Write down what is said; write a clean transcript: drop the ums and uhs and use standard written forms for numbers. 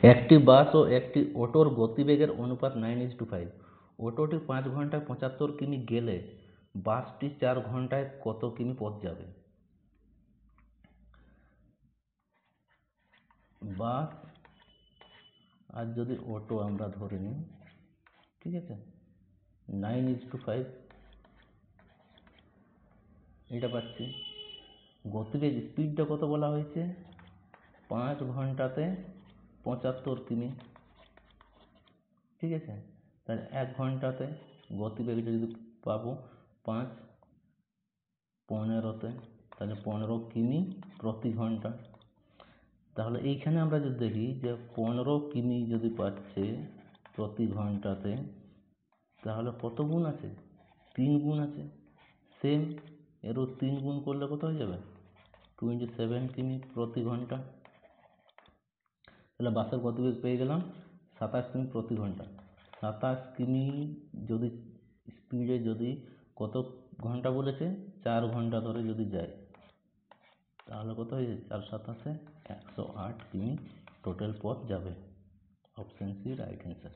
একটি বাস ও একটি অটোর গতিবেগের অনুপাত 9:5। অটোটি 5 ঘন্টায় 75 কিমি গেলে বাসটি 4 ঘন্টায় কত কিমি পথ যাবে? বাস আর যদি অটো আমরা ধরে নিই, ঠিক আছে, 9:5 এটা পাচ্ছি। গতিবেগ স্পিডটা কত বলা হয়েছে? 5 ঘন্টাতে 75 কিমি, ঠিক আছে। তাহলে 1 ঘন্টাতে গতিবেগটা যদি পাবো 5 15তে, তাহলে 15 কিমি প্রতি ঘন্টা। তাহলে এইখানে আমরা যদি দেখি যে 15 কিমি যদি পাচ্ছে প্রতি ঘন্টাতে, তাহলে কত গুণ আছে? 3 গুণ আছে। সেম এরও 3 গুণ করলে কত হয়ে যাবে? 27 কিমি প্রতি ঘন্টা। তাহলে বাসের গতিবেগ পেয়ে গেলাম 27 কিমি প্রতি ঘন্টা। 27 কিমি যদি স্পিডে যদি কত ঘন্টা বলেছে? 4 ঘন্টা ধরে যদি যায়, তাহলে কত হয়ে যায়? 4 27 108 কিমি টোটাল পথ যাবে। Option C right answer.